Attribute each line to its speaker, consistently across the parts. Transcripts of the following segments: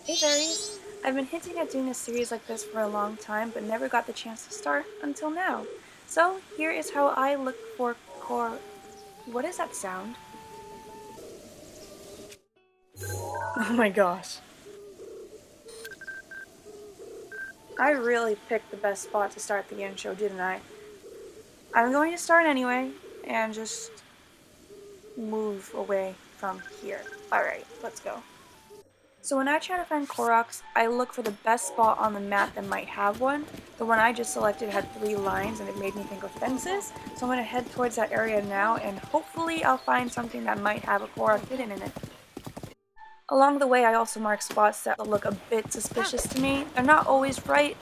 Speaker 1: Hey Fairies! I've been hinting at doing a series like this for a long time, but never got the chance to start until now. So here is how I look for core. What is that sound? Oh my gosh. I really picked the best spot to start the intro, didn't I? I'm going to start anyway, and just move away from here. Alright, let's go. So when I try to find Koroks, I look for the best spot on the map that might have one. The one I just selected had 3 lines and it made me think of fences, so I'm going to head towards that area now and hopefully I'll find something that might have a Korok hidden in it. Along the way I also mark spots that look a bit suspicious to me. They're not always right,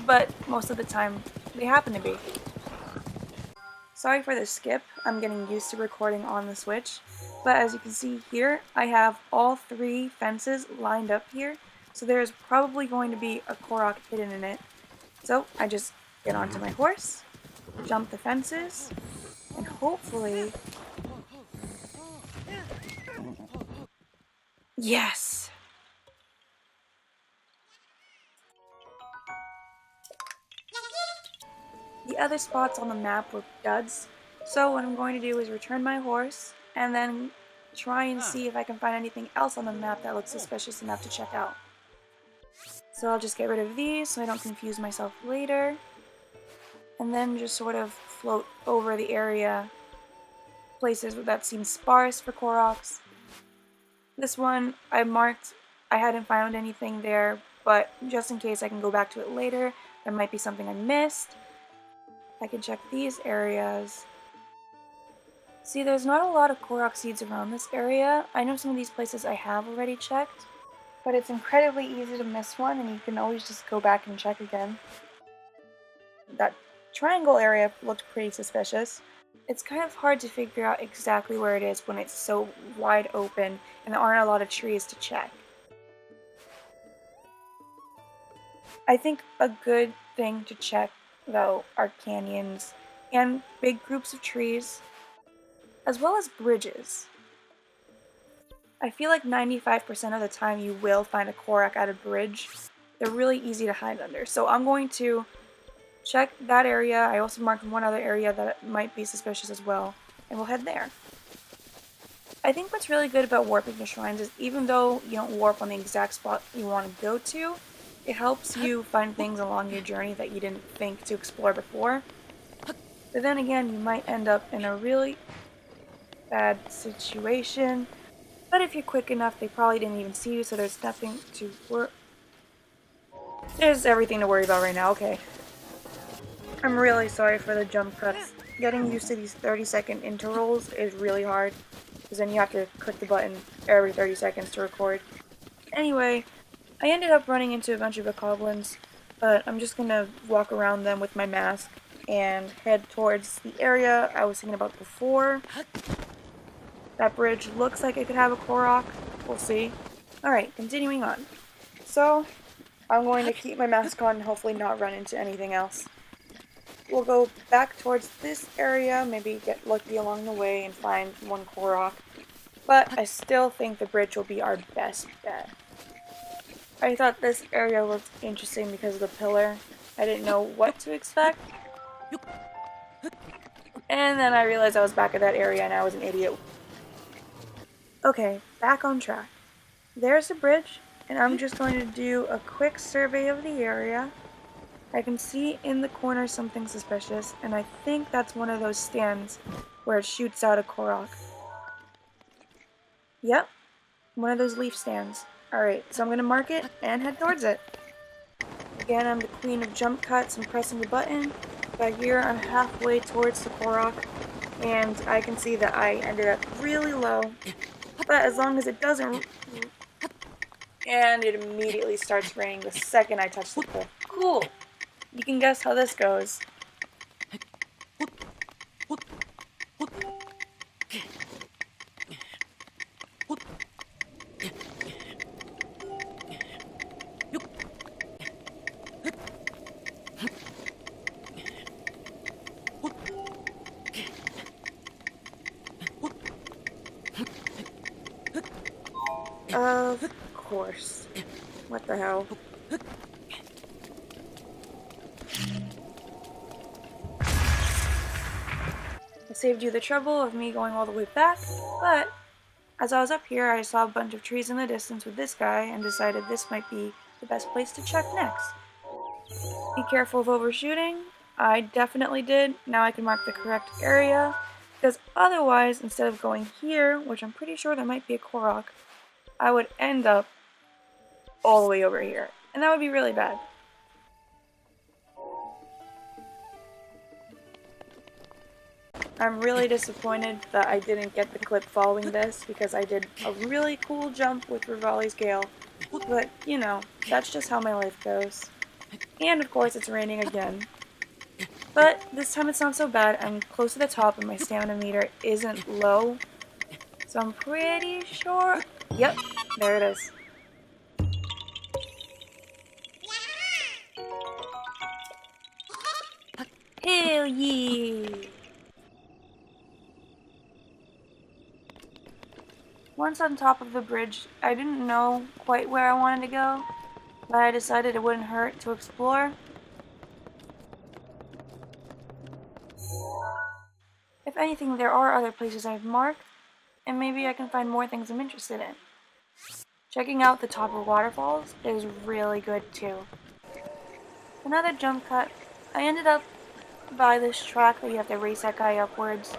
Speaker 1: but most of the time they happen to be. Sorry for the skip, I'm getting used to recording on the Switch, but as you can see here, I have all 3 fences lined up here, so there is probably going to be a Korok hidden in it. So I just get onto my horse, jump the fences, and hopefully... Yes! The other spots on the map were duds, so what I'm going to do is return my horse, and then try and see if I can find anything else on the map that looks suspicious enough to check out. So I'll just get rid of these so I don't confuse myself later, and then just sort of float over the area, places that seem sparse for Koroks. This one I marked, I hadn't found anything there, but just in case I can go back to it later, there might be something I missed. I can check these areas. See, there's not a lot of Korok seeds around this area. I know some of these places I have already checked, but it's incredibly easy to miss one and you can always just go back and check again. That triangle area looked pretty suspicious. It's kind of hard to figure out exactly where it is when it's so wide open and there aren't a lot of trees to check. I think a good thing to check, though, are canyons and big groups of trees, as well as bridges. I feel like 95% of the time you will find a Korok at a bridge. They're really easy to hide under, so I'm going to check that area. I also marked one other area that might be suspicious as well, and we'll head there. I think what's really good about warping the shrines is even though you don't warp on the exact spot you want to go to, it helps you find things along your journey that you didn't think to explore before. But then again, you might end up in a really bad situation. But if you're quick enough, they probably didn't even see you, so there's nothing to worry. There's everything to worry about right now, okay. I'm really sorry for the jump cuts. Getting used to these 30-second intervals is really hard, because then you have to click the button every 30 seconds to record. Anyway, I ended up running into a bunch of bokoblins, but I'm just gonna walk around them with my mask and head towards the area I was thinking about before. That bridge looks like it could have a Korok. We'll see. Alright, continuing on. So, I'm going to keep my mask on and hopefully not run into anything else. We'll go back towards this area, maybe get lucky along the way and find one Korok. But I still think the bridge will be our best bet. I thought this area looked interesting because of the pillar. I didn't know what to expect. And then I realized I was back at that area and I was an idiot. Okay, back on track. There's the bridge, and I'm just going to do a quick survey of the area. I can see in the corner something suspicious, and I think that's one of those stands where it shoots out a Korok. Yep, one of those leaf stands. Alright, so I'm going to mark it and head towards it. Again, I'm the queen of jump cuts and pressing the button, but here I'm halfway towards the Korok, and I can see that I ended up really low. But as long as it doesn't... And it immediately starts raining the second I touch the cliff. Cool! You can guess how this goes. Of course. What the hell? I saved you the trouble of me going all the way back, but as I was up here, I saw a bunch of trees in the distance with this guy and decided this might be the best place to check next. Be careful of overshooting. I definitely did. Now I can mark the correct area, because otherwise, instead of going here, which I'm pretty sure there might be a Korok, I would end up all the way over here, and that would be really bad. I'm really disappointed that I didn't get the clip following this because I did a really cool jump with Rivali's Gale, but you know, that's just how my life goes. And of course it's raining again. But this time it's not so bad. I'm close to the top and my stamina meter isn't low, so I'm pretty sure... Yep, there it is. Hell yeah! Once on top of the bridge, I didn't know quite where I wanted to go, but I decided it wouldn't hurt to explore. If anything, there are other places I've marked, and maybe I can find more things I'm interested in. Checking out the top of waterfalls is really good too. Another jump cut. I ended up by this track that you have to race that guy upwards.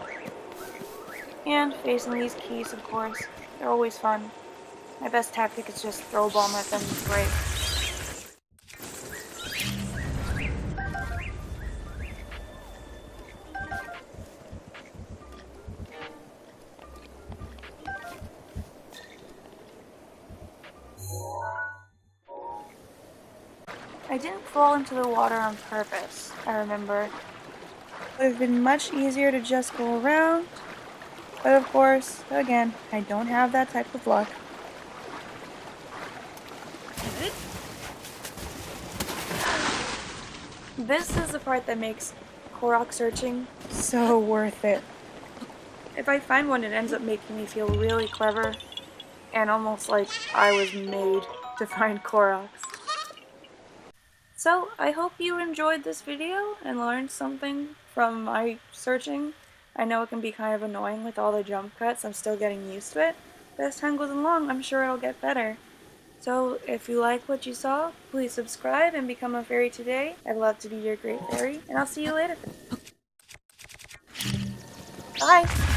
Speaker 1: And facing these keys, of course. They're always fun. My best tactic is just throw a bomb at them and break. I didn't fall into the water on purpose, I remember. It would have been much easier to just go around, but of course, again, I don't have that type of luck. This is the part that makes Korok searching so worth it. If I find one, it ends up making me feel really clever, and almost like I was made to find Koroks. So, I hope you enjoyed this video and learned something from my searching. I know it can be kind of annoying with all the jump cuts, I'm still getting used to it, but as time goes along, I'm sure it'll get better. So, if you like what you saw, please subscribe and become a fairy today. I'd love to be your great fairy, and I'll see you later. Bye!